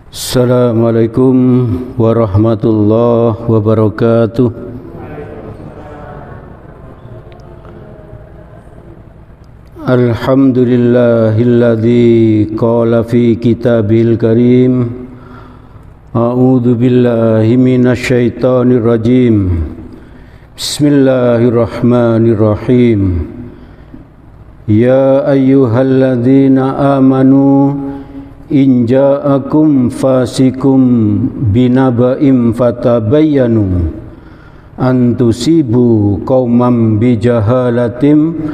Assalamualaikum warahmatullahi wabarakatuh. Alhamdulillahilladzi qala fi kitabil karim a'udzu billahi minasy syaithanir rajim. Bismillahirrahmanirrahim. Ya ayyuhalladzina amanu in ja'akum fasikum binaba'im fatabayyanu an tusibu qauman bijahalatim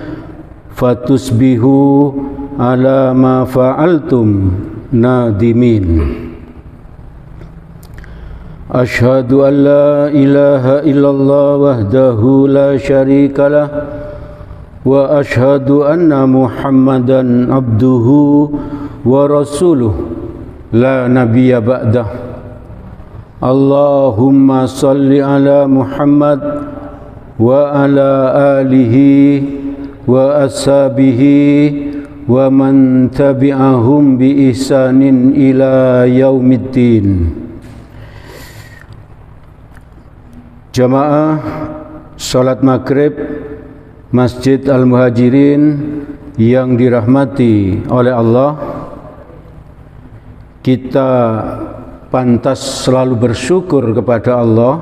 fatusbihu ala ma fa'altum nadimin. Asyhadu an la ilaha illallah wahdahu la syarikalah wa asyhadu anna Muhammadan abduhu wa rasuluh la nabiyya ba'dah. Allahumma salli ala Muhammad wa ala alihi wa ashabihi wa man tabi'ahum bi ihsanin ila yaumiddin. Jamaah salat maghrib Masjid Al-Muhajirin yang dirahmati oleh Allah, kita pantas selalu bersyukur kepada Allah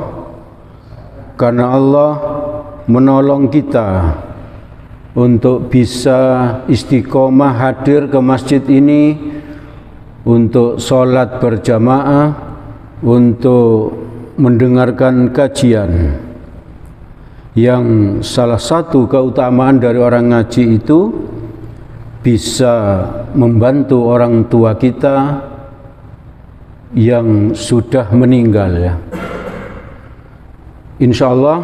karena Allah menolong kita untuk bisa istiqomah hadir ke masjid ini untuk sholat berjamaah, untuk mendengarkan kajian. Yang salah satu keutamaan dari orang ngaji itu bisa membantu orang tua kita yang sudah meninggal, ya. Insya Allah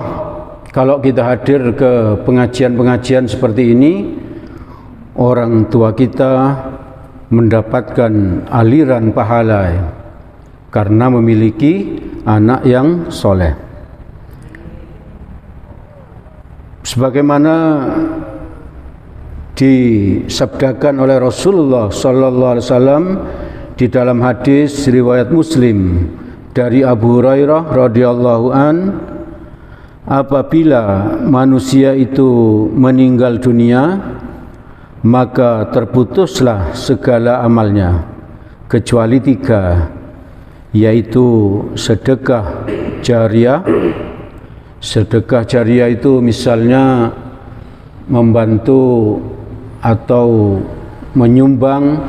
kalau kita hadir ke pengajian-pengajian seperti ini, orang tua kita mendapatkan aliran pahala, ya, karena memiliki anak yang soleh. Sebagaimana disabdakan oleh Rasulullah sallallahu alaihi wasallam di dalam hadis riwayat Muslim dari Abu Hurairah radhiyallahu an, apabila manusia itu meninggal dunia maka terputuslah segala amalnya kecuali 3, yaitu sedekah jariyah. Sedekah jariyah itu misalnya membantu atau menyumbang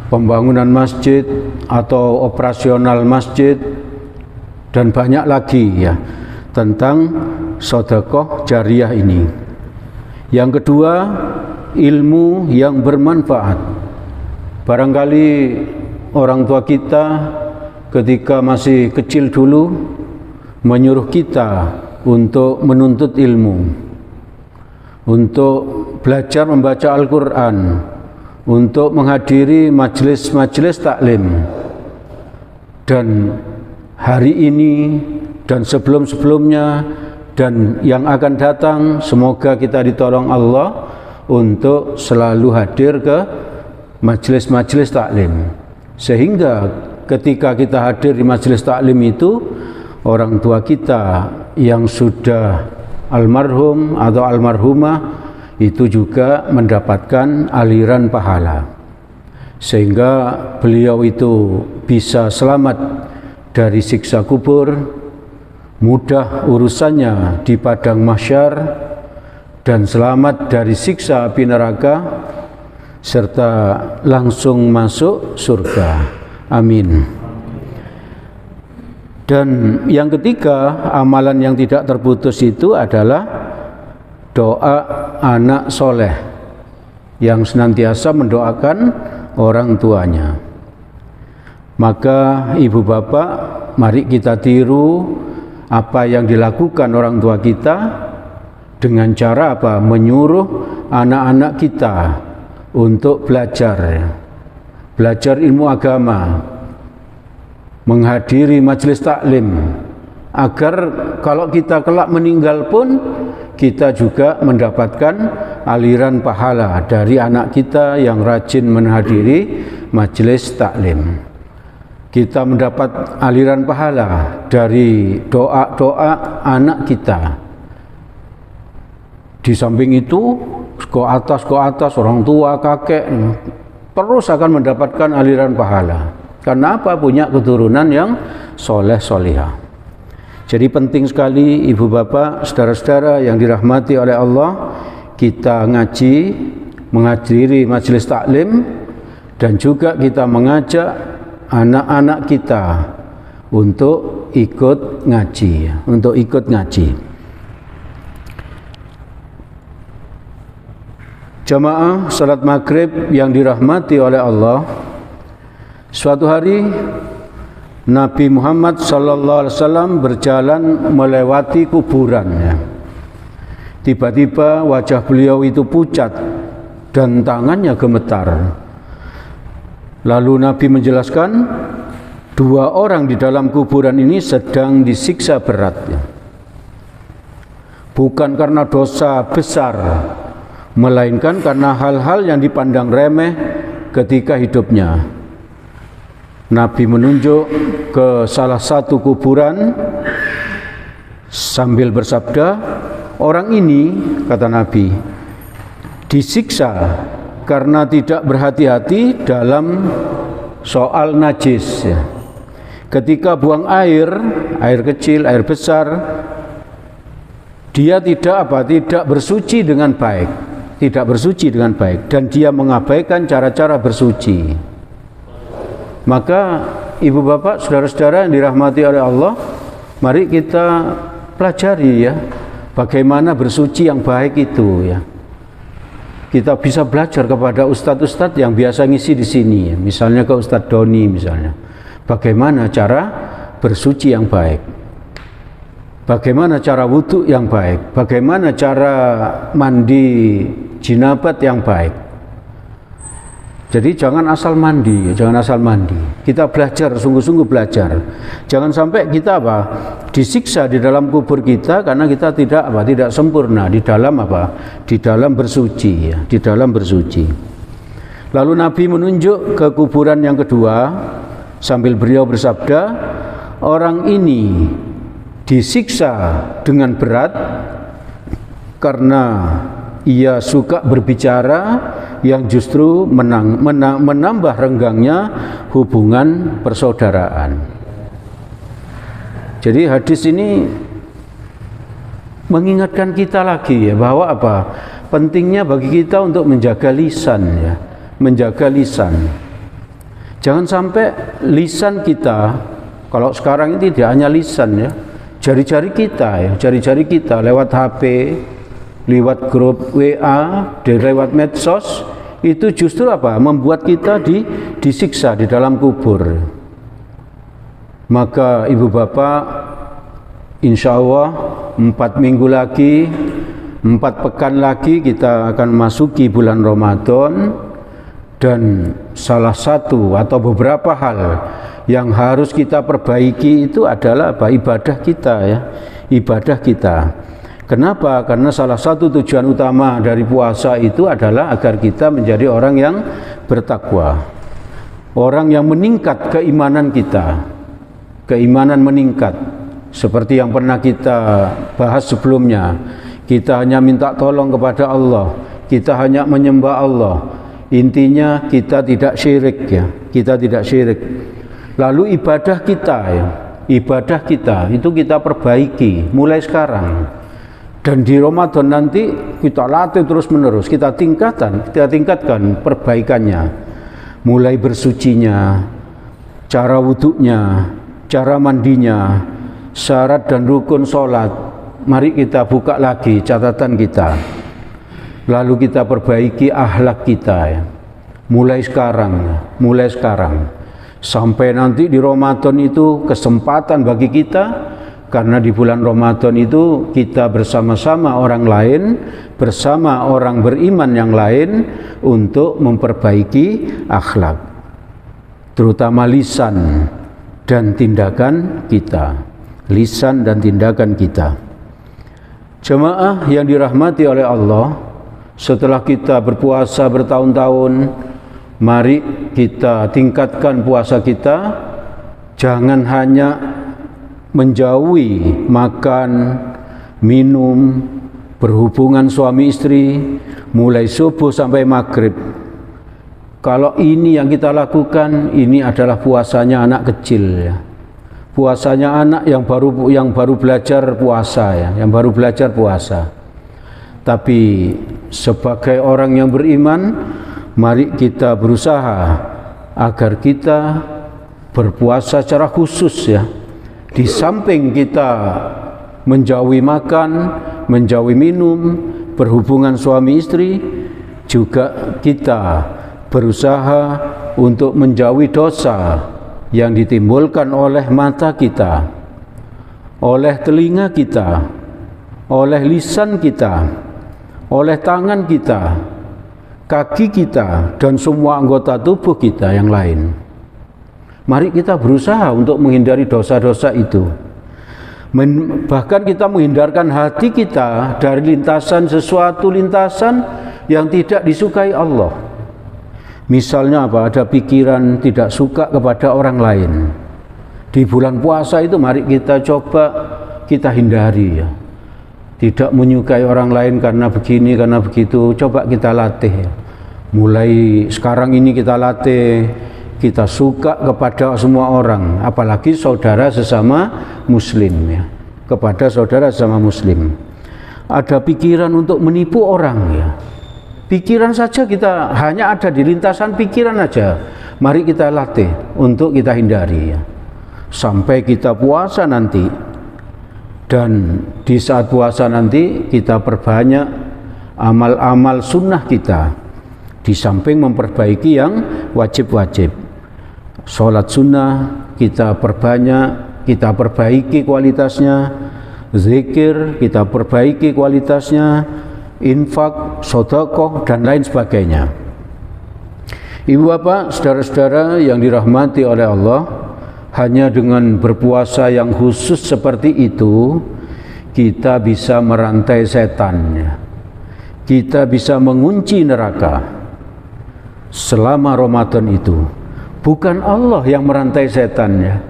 pembangunan masjid atau operasional masjid, dan banyak lagi, ya, tentang sedekah jariyah ini. Yang kedua, ilmu yang bermanfaat. Barangkali orang tua kita ketika masih kecil dulu menyuruh kita untuk menuntut ilmu, untuk belajar membaca Al-Quran, untuk menghadiri majelis-majelis taklim. Dan hari ini dan sebelum-sebelumnya dan yang akan datang, semoga kita ditolong Allah untuk selalu hadir ke majelis-majelis taklim, sehingga ketika kita hadir di majelis taklim itu, orang tua kita yang sudah almarhum atau almarhumah itu juga mendapatkan aliran pahala, sehingga beliau itu bisa selamat dari siksa kubur, mudah urusannya di padang mahsyar, dan selamat dari siksa api neraka, serta langsung masuk surga. Amin. Dan yang ketiga, amalan yang tidak terputus itu adalah doa anak soleh yang senantiasa mendoakan orang tuanya. Maka ibu bapak, mari kita tiru apa yang dilakukan orang tua kita dengan cara apa? Menyuruh anak-anak kita untuk belajar ilmu agama, menghadiri majelis taklim, agar kalau kita kelak meninggal pun kita juga mendapatkan aliran pahala dari anak kita yang rajin menghadiri majelis taklim. Kita mendapat aliran pahala dari doa-doa anak kita. Di samping itu, ke atas orang tua, kakek terus akan mendapatkan aliran pahala. Karena apa? Punya keturunan yang soleh solihah. Jadi penting sekali ibu bapak, saudara-saudara yang dirahmati oleh Allah, kita ngaji, menghadiri majelis taklim, dan juga kita mengajak anak-anak kita untuk ikut ngaji, Jamaah salat maghrib yang dirahmati oleh Allah, suatu hari Nabi Muhammad SAW berjalan melewati kuburan. Tiba-tiba wajah beliau itu pucat dan tangannya gemetar. Lalu Nabi menjelaskan, 2 orang di dalam kuburan ini sedang disiksa berat. Bukan karena dosa besar, melainkan karena hal-hal yang dipandang remeh ketika hidupnya. Nabi menunjuk ke salah satu kuburan sambil bersabda, orang ini, kata Nabi, disiksa karena tidak berhati-hati dalam soal najis. Ketika buang air kecil, air besar, dia tidak bersuci dengan baik, dan dia mengabaikan cara-cara bersuci. Maka ibu bapak, saudara-saudara yang dirahmati oleh Allah, mari kita pelajari bagaimana bersuci yang baik itu Kita bisa belajar kepada ustadz-ustadz yang biasa ngisi di sini, misalnya ke Ustadz Doni misalnya. Bagaimana cara bersuci yang baik? Bagaimana cara wudhu yang baik? Bagaimana cara mandi jinabat yang baik? Jadi jangan asal mandi. Kita belajar, sungguh-sungguh belajar. Jangan sampai kita disiksa di dalam kubur kita karena kita tidak sempurna di dalam bersuci, di dalam bersuci. Lalu Nabi menunjuk ke kuburan yang kedua sambil beliau bersabda, orang ini disiksa dengan berat karena ia suka berbicara yang justru menambah renggangnya hubungan persaudaraan. Jadi hadis ini mengingatkan kita lagi bahwa pentingnya bagi kita untuk menjaga lisan menjaga lisan. Jangan sampai lisan kita, kalau sekarang ini tidak hanya lisan jari-jari kita lewat HP, lewat grup WA, lewat medsos, itu justru membuat kita disiksa di dalam kubur. Maka ibu bapak, insya Allah 4 minggu lagi, 4 pekan lagi kita akan masuki bulan Ramadan, dan salah satu atau beberapa hal yang harus kita perbaiki itu adalah ibadah kita. Kenapa? Karena salah satu tujuan utama dari puasa itu adalah agar kita menjadi orang yang bertakwa, orang yang meningkat keimanan kita, keimanan meningkat. Seperti yang pernah kita bahas sebelumnya, kita hanya minta tolong kepada Allah, kita hanya menyembah Allah. Intinya kita tidak syirik kita tidak syirik. Lalu ibadah kita itu kita perbaiki mulai sekarang. Dan di Ramadan nanti kita latih terus menerus, kita tingkatkan perbaikannya, mulai bersucinya, cara wudhunya, cara mandinya, syarat dan rukun sholat. Mari kita buka lagi catatan kita, lalu kita perbaiki akhlak kita mulai sekarang sampai nanti di Ramadan itu kesempatan bagi kita. Karena di bulan Ramadan itu kita bersama-sama orang lain, bersama orang beriman yang lain untuk memperbaiki akhlak, terutama lisan dan tindakan kita. Jemaah yang dirahmati oleh Allah, setelah kita berpuasa bertahun-tahun, Mari kita tingkatkan puasa kita, jangan hanya menjauhi makan, minum, berhubungan suami istri mulai subuh sampai maghrib. Kalau ini yang kita lakukan, ini adalah puasanya anak kecil ya. Puasanya anak yang baru belajar puasa ya, yang baru belajar puasa. Tapi sebagai orang yang beriman, mari kita berusaha agar kita berpuasa secara khusus ya. Di samping kita menjauhi makan, menjauhi minum, berhubungan suami istri, juga kita berusaha untuk menjauhi dosa yang ditimbulkan oleh mata kita, oleh telinga kita, oleh lisan kita, oleh tangan kita, kaki kita, dan semua anggota tubuh kita yang lain. Mari kita berusaha untuk menghindari dosa-dosa itu. Bahkan kita menghindarkan hati kita dari sesuatu lintasan yang tidak disukai Allah. Misalnya apa? Ada pikiran tidak suka kepada orang lain. Di bulan puasa itu mari kita coba kita hindari ya. Tidak menyukai orang lain karena begini, karena begitu. Coba kita latih ya. Mulai sekarang ini kita latih, kita suka kepada semua orang, apalagi saudara sesama muslim ya. Kepada saudara sesama muslim. Ada pikiran untuk menipu orang ya. Pikiran saja kita hanya ada di lintasan pikiran aja. Mari kita latih untuk kita hindari ya. Sampai kita puasa nanti. Dan di saat puasa nanti kita perbanyak amal-amal sunnah kita. Di samping memperbaiki yang wajib-wajib. Sholat sunnah kita perbanyak, kita perbaiki kualitasnya. Zikir kita perbaiki kualitasnya. Infak, sedekah, dan lain sebagainya. Ibu bapak, saudara-saudara yang dirahmati oleh Allah, hanya dengan berpuasa yang khusus seperti itu, kita bisa merantai setan. Kita bisa mengunci neraka selama Ramadan itu. Bukan Allah yang merantai setan ya.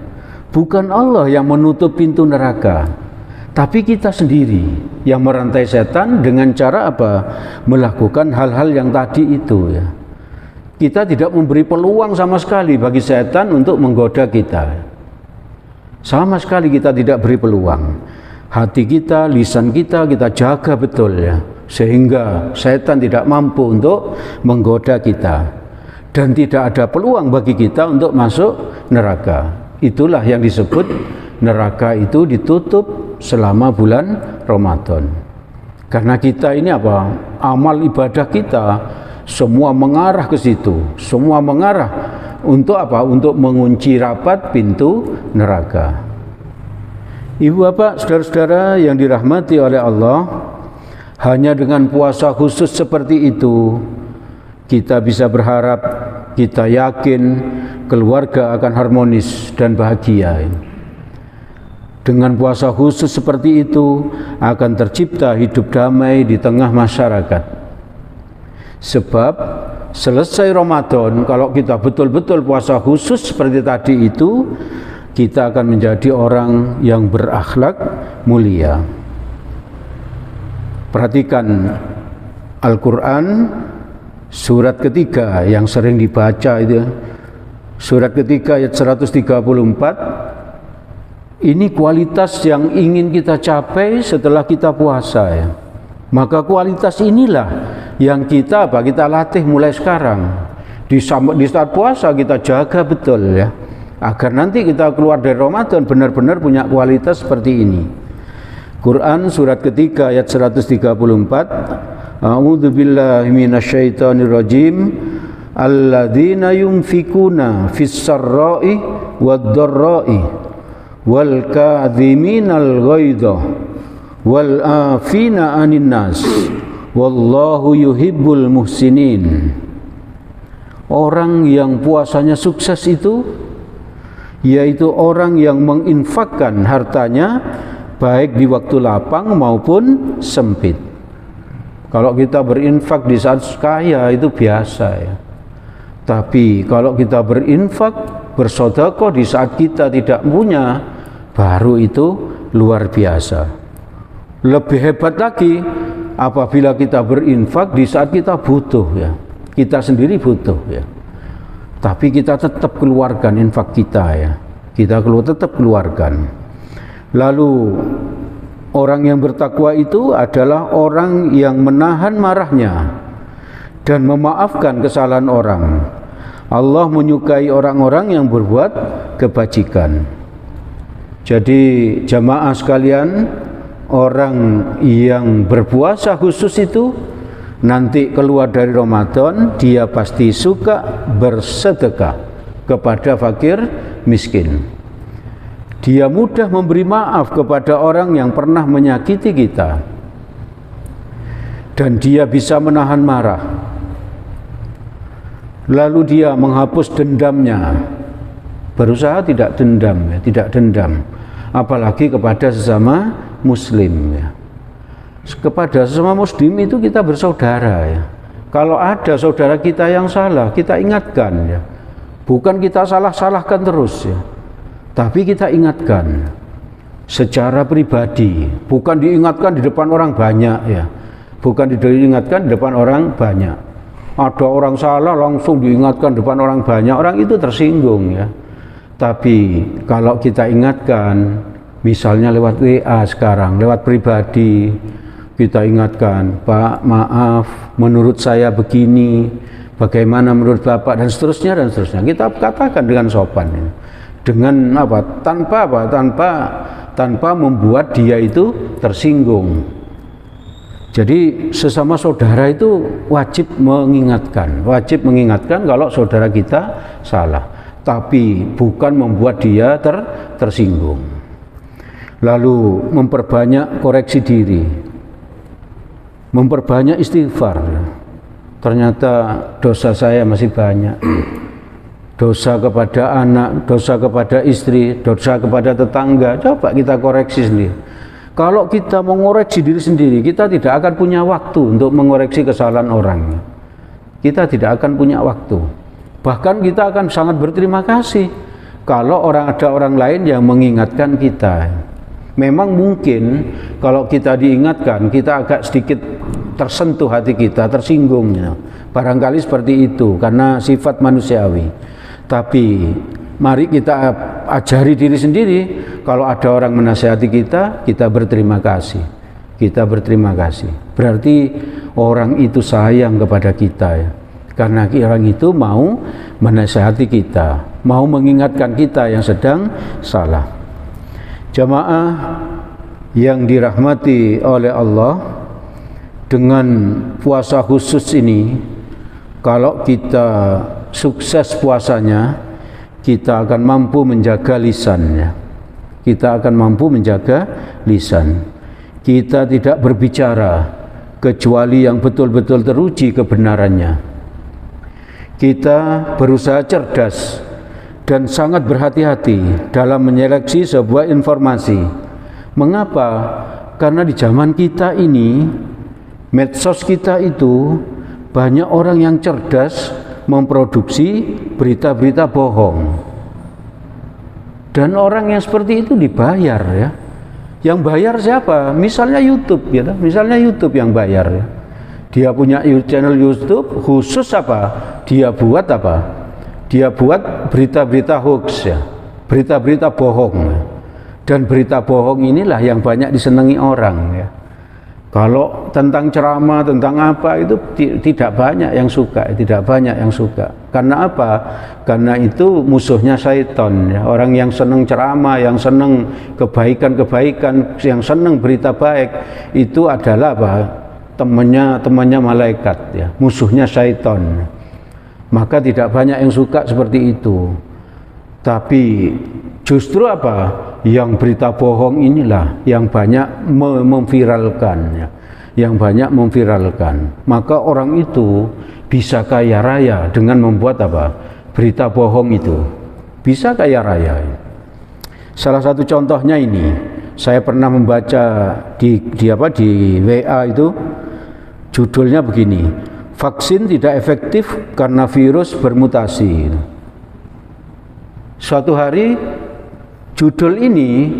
Bukan Allah yang menutup pintu neraka. Tapi kita sendiri yang merantai setan dengan cara apa? Melakukan hal-hal yang tadi itu ya. Kita tidak memberi peluang sama sekali bagi setan untuk menggoda kita. Sama sekali kita tidak beri peluang. Hati kita, lisan kita jaga betul ya. Sehingga setan tidak mampu untuk menggoda kita. Dan tidak ada peluang bagi kita untuk masuk neraka. Itulah yang disebut neraka itu ditutup selama bulan Ramadan. Karena kita ini apa? Amal ibadah kita semua mengarah ke situ. Semua mengarah untuk apa? Untuk mengunci rapat pintu neraka. Ibu bapak, saudara-saudara yang dirahmati oleh Allah, hanya dengan puasa khusus seperti itu kita bisa berharap, kita yakin keluarga akan harmonis dan bahagia. Dengan puasa khusus seperti itu akan tercipta hidup damai di tengah masyarakat. Sebab selesai Ramadan, kalau kita betul-betul puasa khusus seperti tadi itu, kita akan menjadi orang yang berakhlak mulia. Perhatikan Al-Quran surat ketiga yang sering dibaca itu, surat ketiga ayat 134. Ini kualitas yang ingin kita capai setelah kita puasa ya. Maka kualitas inilah yang kita latih mulai sekarang. Di saat puasa kita jaga betul ya. Agar nanti kita keluar dari Ramadan benar-benar punya kualitas seperti ini. Quran surat ketiga ayat 134. A'udzu billahi minasyaitonir rajim. Alladzina yunfikuna fis sarra'i wad dharra'i wal kadhiminal ghaidha wal afina 'anin nas wallahu yuhibbul muhsinin. Orang yang puasanya sukses itu yaitu orang yang menginfakkan hartanya baik di waktu lapang maupun sempit. Kalau kita berinfak di saat kaya itu biasa ya. Tapi kalau kita berinfak, bersedekah di saat kita tidak punya, baru itu luar biasa. Lebih hebat lagi apabila kita berinfak di saat kita butuh, ya. Kita sendiri butuh, ya. Tapi kita tetap keluarkan infak kita, ya. Kita tetap keluarkan. Lalu orang yang bertakwa itu adalah orang yang menahan marahnya dan memaafkan kesalahan orang. Allah menyukai orang-orang yang berbuat kebajikan. Jadi jamaah sekalian, orang yang berpuasa khusus itu nanti keluar dari Ramadan, dia pasti suka bersedekah kepada fakir miskin. Dia mudah memberi maaf kepada orang yang pernah menyakiti kita, dan dia bisa menahan marah. Lalu dia menghapus dendamnya, berusaha tidak dendam, ya, tidak dendam, apalagi kepada sesama muslim, ya. Kepada sesama muslim itu kita bersaudara, ya. Kalau ada saudara kita yang salah, kita ingatkan, ya. Bukan kita salah-salahkan terus, ya. Tapi kita ingatkan secara pribadi, bukan diingatkan di depan orang banyak, ya. Bukan diingatkan di depan orang banyak. Ada orang salah langsung diingatkan di depan orang banyak, orang itu tersinggung, ya. Tapi kalau kita ingatkan, misalnya lewat WA sekarang, lewat pribadi, kita ingatkan, Pak, maaf, menurut saya begini, bagaimana menurut Bapak, dan seterusnya dan seterusnya. Kita katakan dengan sopan, ya. Dengan apa? Tanpa membuat dia itu tersinggung. Jadi sesama saudara itu wajib mengingatkan kalau saudara kita salah, tapi bukan membuat dia tersinggung. Lalu memperbanyak koreksi diri, memperbanyak istighfar. Ternyata dosa saya masih banyak. Dosa kepada anak, dosa kepada istri, dosa kepada tetangga. Coba kita koreksi sendiri. Kalau kita mengoreksi diri sendiri, kita tidak akan punya waktu untuk mengoreksi kesalahan orang. Kita tidak akan punya waktu. Bahkan kita akan sangat berterima kasih kalau ada orang lain yang mengingatkan kita. Memang mungkin kalau kita diingatkan, kita agak sedikit tersentuh hati kita, tersinggungnya. Barangkali seperti itu karena sifat manusiawi. Tapi mari kita ajari diri sendiri, kalau ada orang menasihati kita, kita berterima kasih. Kita berterima kasih. Berarti orang itu sayang kepada kita, ya. Karena orang itu mau menasihati kita, mau mengingatkan kita yang sedang salah. Jamaah yang dirahmati oleh Allah, dengan puasa khusus ini, kalau kita sukses puasanya, kita akan mampu menjaga lisannya. Kita akan mampu menjaga lisan. Kita tidak berbicara kecuali yang betul-betul teruji kebenarannya. Kita berusaha cerdas dan sangat berhati-hati dalam menyeleksi sebuah informasi. Mengapa? Karena di zaman kita ini, medsos kita itu banyak orang yang cerdas memproduksi berita-berita bohong. Dan orang yang seperti itu dibayar, ya. Yang bayar siapa? Misalnya YouTube, ya. Misalnya YouTube yang bayar, ya. Dia punya channel YouTube khusus apa? Dia buat apa? Dia buat berita-berita hoax, ya. Berita-berita bohong, ya. Dan berita bohong inilah yang banyak disenangi orang, ya. Kalau tentang ceramah, tentang apa itu tidak banyak yang suka, tidak banyak yang suka. Karena apa? Karena itu musuhnya syaitan, ya. Orang yang senang ceramah, yang senang kebaikan-kebaikan, yang senang berita baik, itu adalah apa? Temannya malaikat, ya. Musuhnya syaitan. Maka tidak banyak yang suka seperti itu. Tapi justru apa? Yang berita bohong inilah yang banyak memviralkan, ya. Yang banyak memviralkan. Maka orang itu bisa kaya raya dengan membuat apa? Berita bohong itu. Bisa kaya raya. Salah satu contohnya ini, saya pernah membaca di WA itu, judulnya begini: vaksin tidak efektif karena virus bermutasi. Suatu hari judul ini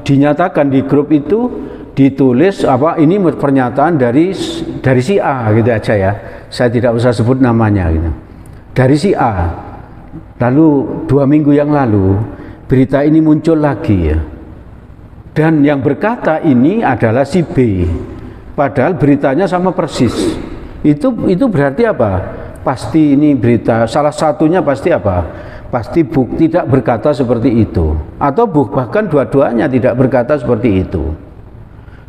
dinyatakan di grup itu, ditulis ini pernyataan dari si A gitu aja ya. Saya tidak usah sebut namanya gitu. Dari si A. Lalu 2 minggu yang lalu berita ini muncul lagi ya. Dan yang berkata ini adalah si B. Padahal beritanya sama persis. Itu berarti apa? Pasti ini berita, salah satunya pasti apa? Pasti tidak berkata seperti itu, atau bahkan dua-duanya tidak berkata seperti itu.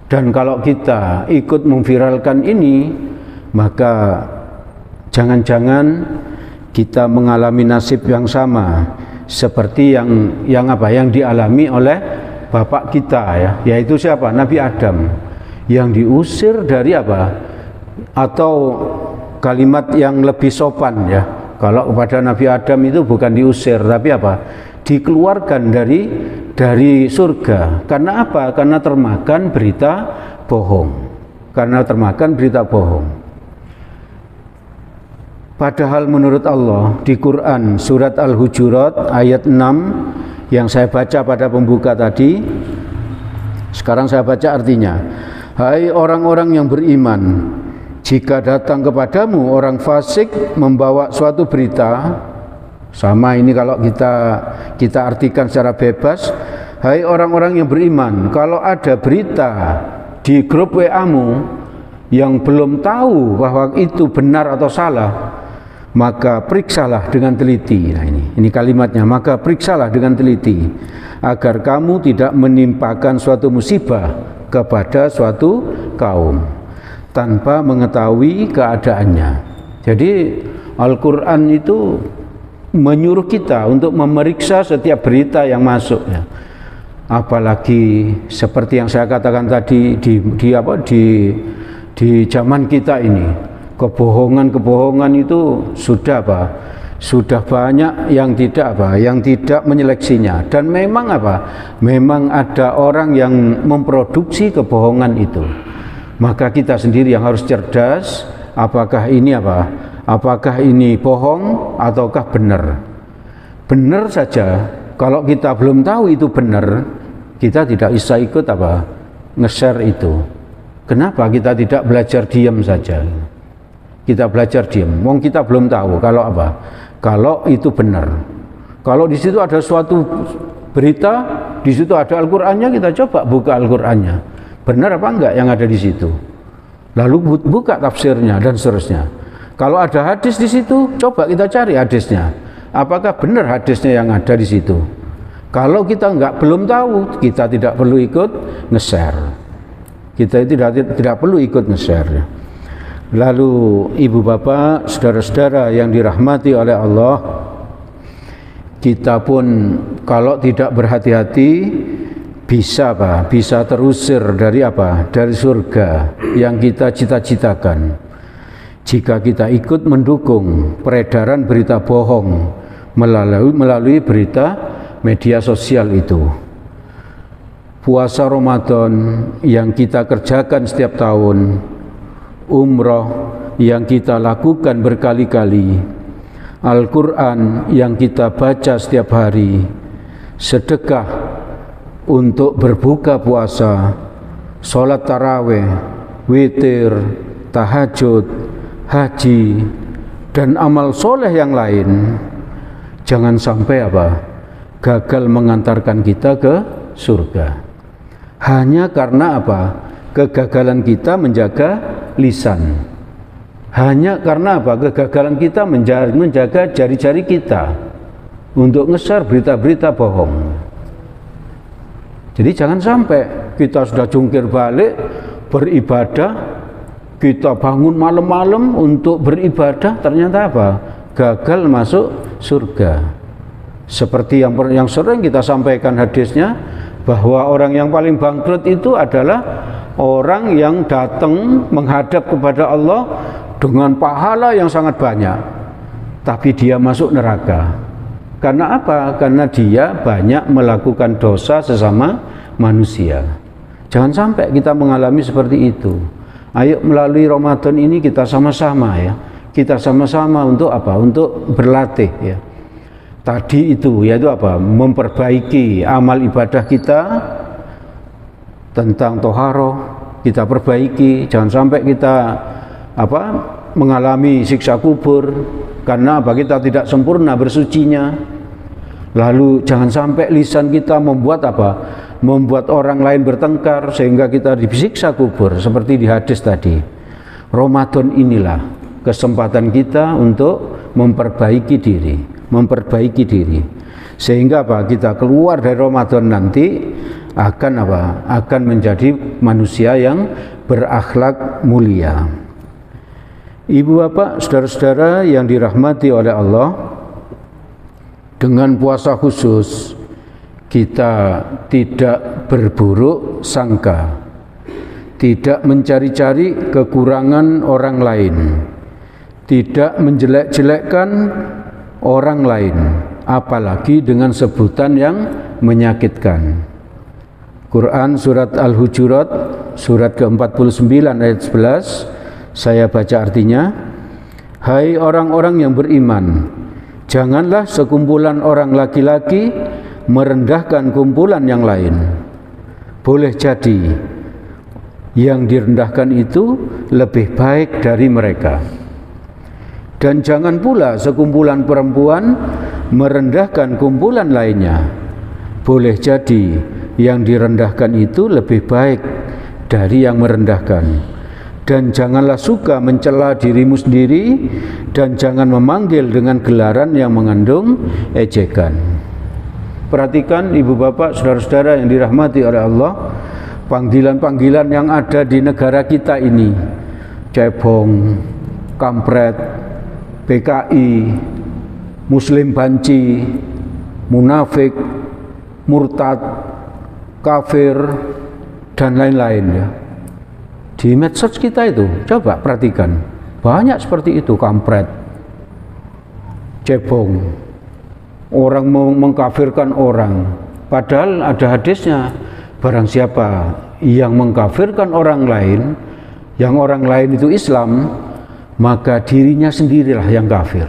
Dan kalau kita ikut memviralkan ini, maka jangan-jangan kita mengalami nasib yang sama seperti yang dialami oleh bapak kita ya, yaitu siapa? Nabi Adam, yang diusir dari atau kalimat yang lebih sopan ya. Kalau kepada Nabi Adam itu bukan diusir, tapi dikeluarkan dari surga. Karena apa? Karena termakan berita bohong. Padahal menurut Allah di Quran surat Al-Hujurat ayat 6 yang saya baca pada pembuka tadi, sekarang saya baca artinya. Hai orang-orang yang beriman, jika datang kepadamu orang fasik membawa suatu berita, sama ini kalau kita artikan secara bebas, hai orang-orang yang beriman, kalau ada berita di grup WA-mu yang belum tahu bahwa itu benar atau salah, maka periksalah dengan teliti. Nah ini kalimatnya, maka periksalah dengan teliti agar kamu tidak menimpakan suatu musibah kepada suatu kaum tanpa mengetahui keadaannya. Jadi Al-Quran itu menyuruh kita untuk memeriksa setiap berita yang masuk ya. Apalagi seperti yang saya katakan tadi di zaman kita ini, kebohongan itu sudah banyak yang tidak menyeleksinya, dan memang ada orang yang memproduksi kebohongan itu. Maka kita sendiri yang harus cerdas, apakah ini bohong ataukah benar. Benar saja, kalau kita belum tahu itu benar, kita tidak bisa ikut nge-share itu. Kenapa kita tidak belajar diam saja? Kita belajar diam. Wong kita belum tahu kalau itu benar. Kalau di situ ada suatu berita, di situ ada Al-Qur'annya, kita coba buka Al-Qur'annya. Benar apa enggak yang ada di situ? Lalu buka tafsirnya dan seterusnya. Kalau ada hadis di situ, coba kita cari hadisnya. Apakah benar hadisnya yang ada di situ? Kalau kita belum tahu, kita tidak perlu ikut nge-share. Kita tidak perlu ikut nge-share. Lalu ibu bapak, saudara-saudara yang dirahmati oleh Allah, kita pun kalau tidak berhati-hati bisa terusir dari surga yang kita cita-citakan jika kita ikut mendukung peredaran berita bohong melalui berita media sosial itu. Puasa Ramadan yang kita kerjakan setiap tahun, umroh yang kita lakukan berkali-kali, Al-Quran yang kita baca setiap hari, sedekah untuk berbuka puasa, sholat taraweh, witir, tahajud, haji, dan amal soleh yang lain, jangan sampai gagal mengantarkan kita ke surga. Hanya karena kegagalan kita menjaga lisan. Hanya karena kegagalan kita menjaga jari-jari kita untuk nge-share berita-berita bohong. Jadi jangan sampai kita sudah jungkir balik beribadah, kita bangun malam-malam untuk beribadah, ternyata gagal masuk surga. Seperti yang sering kita sampaikan hadisnya, bahwa orang yang paling bangkrut itu adalah orang yang datang menghadap kepada Allah dengan pahala yang sangat banyak, tapi dia masuk neraka. Karena apa? Karena dia banyak melakukan dosa sesama manusia. Jangan sampai kita mengalami seperti itu. Ayo melalui Ramadan ini kita sama-sama ya. Kita sama-sama untuk apa? Untuk berlatih ya. Tadi itu yaitu apa? Memperbaiki amal ibadah kita tentang toharoh, kita perbaiki, jangan sampai kita apa? Mengalami siksa kubur karena apa? Kita tidak sempurna bersucinya. Lalu jangan sampai lisan kita membuat apa? Membuat orang lain bertengkar sehingga kita disiksa kubur seperti di hadis tadi. Ramadan inilah kesempatan kita untuk memperbaiki diri sehingga apa? Kita keluar dari Ramadan nanti akan apa? Akan menjadi manusia yang berakhlak mulia. Ibu bapak, saudara-saudara yang dirahmati oleh Allah, dengan puasa khusus kita tidak berburuk sangka, tidak mencari-cari kekurangan orang lain, tidak menjelek-jelekkan orang lain, apalagi dengan sebutan yang menyakitkan. Quran surat Al-Hujurat surat ke-49 ayat 11, saya baca artinya. Hai orang-orang yang beriman, janganlah sekumpulan orang laki-laki merendahkan kumpulan yang lain. Boleh jadi yang direndahkan itu lebih baik dari mereka. Dan jangan pula sekumpulan perempuan merendahkan kumpulan lainnya. Boleh jadi yang direndahkan itu lebih baik dari yang merendahkan. Dan janganlah suka mencela dirimu sendiri, dan jangan memanggil dengan gelaran yang mengandung ejekan. Perhatikan ibu bapak, saudara-saudara yang dirahmati oleh Allah, panggilan-panggilan yang ada di negara kita ini, cebong, kampret, PKI, muslim banci, munafik, murtad, kafir, dan lain-lain ya. Di medsos kita itu, coba perhatikan, banyak seperti itu, kampret, cebong, orang mengkafirkan orang, padahal ada hadisnya, barang siapa yang mengkafirkan orang lain, yang orang lain itu Islam, maka dirinya sendirilah yang kafir.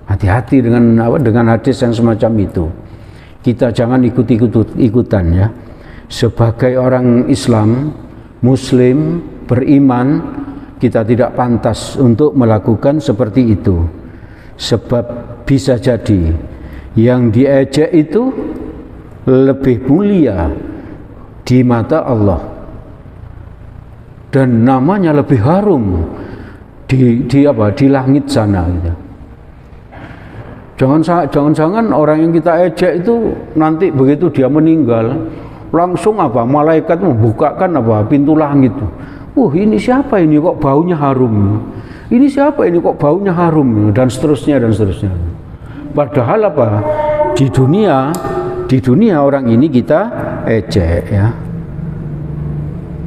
Hati-hati dengan hadis yang semacam itu. Kita jangan ikut-ikutan ya. Sebagai orang Islam, Muslim, beriman, kita tidak pantas untuk melakukan seperti itu. Sebab bisa jadi yang diejek itu lebih mulia di mata Allah dan namanya lebih harum di langit sana gitu. Jangan-jangan orang yang kita ejek itu nanti begitu dia meninggal langsung malaikat membukakan pintu langit. Ini siapa ini kok baunya harum? Ini siapa ini kok baunya harum? Dan seterusnya. Padahal di dunia orang ini kita ejek ya.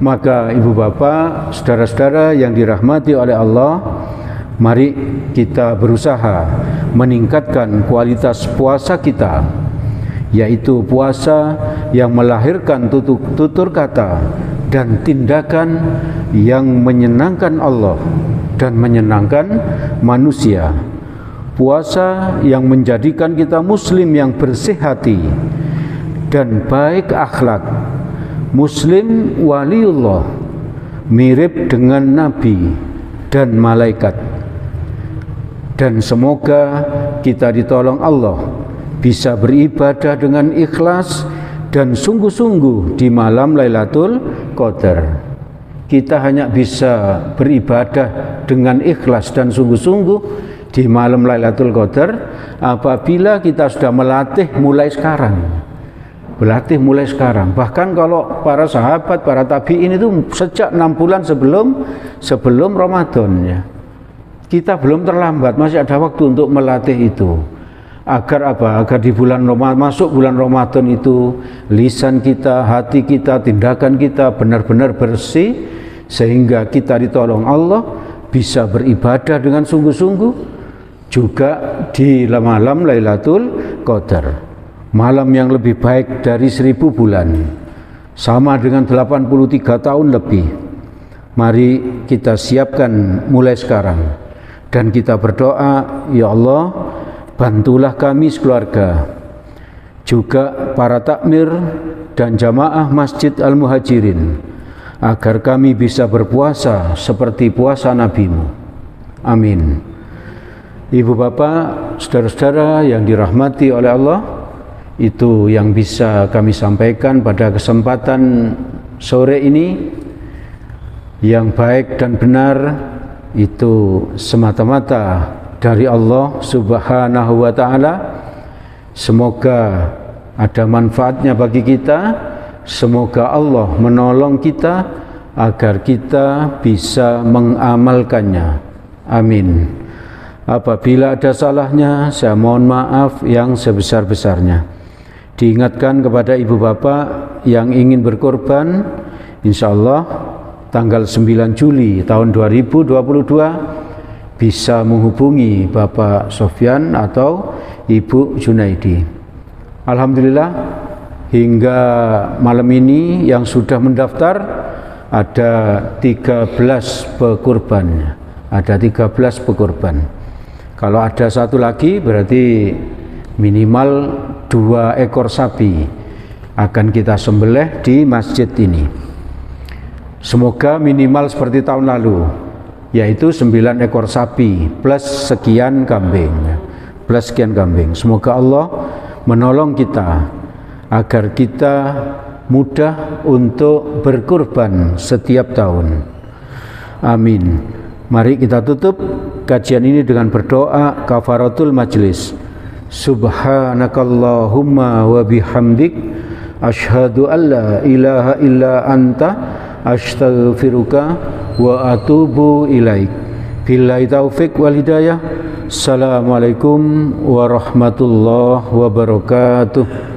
Maka ibu bapak, saudara-saudara yang dirahmati oleh Allah, mari kita berusaha meningkatkan kualitas puasa kita, yaitu puasa yang melahirkan tutur kata dan tindakan yang menyenangkan Allah dan menyenangkan manusia. Puasa yang menjadikan kita muslim yang bersih hati dan baik akhlak, muslim waliullah, mirip dengan nabi dan malaikat. Dan semoga kita ditolong Allah bisa beribadah dengan ikhlas dan sungguh-sungguh di malam Lailatul Qadar. Kita hanya bisa beribadah dengan ikhlas dan sungguh-sungguh di malam Lailatul Qadar apabila kita sudah melatih mulai sekarang. Bahkan kalau para sahabat, para tabi'in itu sejak 6 bulan sebelum Ramadan ya. Kita belum terlambat, masih ada waktu untuk melatih itu. Agar di masuk bulan Ramadan itu lisan kita, hati kita, tindakan kita benar-benar bersih sehingga kita ditolong Allah bisa beribadah dengan sungguh-sungguh juga di malam Lailatul Qadar. Malam yang lebih baik dari 1000 bulan. Sama dengan 83 tahun lebih. Mari kita siapkan mulai sekarang dan kita berdoa, ya Allah, bantulah kami sekeluarga, juga para takmir dan jamaah Masjid Al-Muhajirin, agar kami bisa berpuasa seperti puasa Nabi-Mu. Amin. Ibu bapak, saudara-saudara yang dirahmati oleh Allah, itu yang bisa kami sampaikan pada kesempatan sore ini. Yang baik dan benar itu semata-mata dari Allah Subhanahu wa ta'ala. Semoga ada manfaatnya bagi kita. Semoga Allah menolong kita agar kita bisa mengamalkannya. Amin. Apabila ada salahnya, saya mohon maaf yang sebesar-besarnya. Diingatkan kepada ibu bapak yang ingin berkorban, insya Allah tanggal 9 Juli tahun 2022 bisa menghubungi Bapak Sofyan atau Ibu Junaidi. Alhamdulillah hingga malam ini yang sudah mendaftar ada 13 pekurban. Ada 13 pekurban. Kalau ada satu lagi berarti minimal 2 ekor sapi akan kita sembelih di masjid ini. Semoga minimal seperti tahun lalu, yaitu 9 ekor sapi plus sekian kambing. Semoga Allah menolong kita agar kita mudah untuk berkurban setiap tahun. Amin. Mari kita tutup kajian ini dengan berdoa kafaratul majlis. Subhanakallahumma wa bihamdik asyhadu an la ilaha illa anta astaghfiruka wa atubu ilaik. Billahi taufik wal hidayah. Assalamualaikum warahmatullahi wabarakatuh.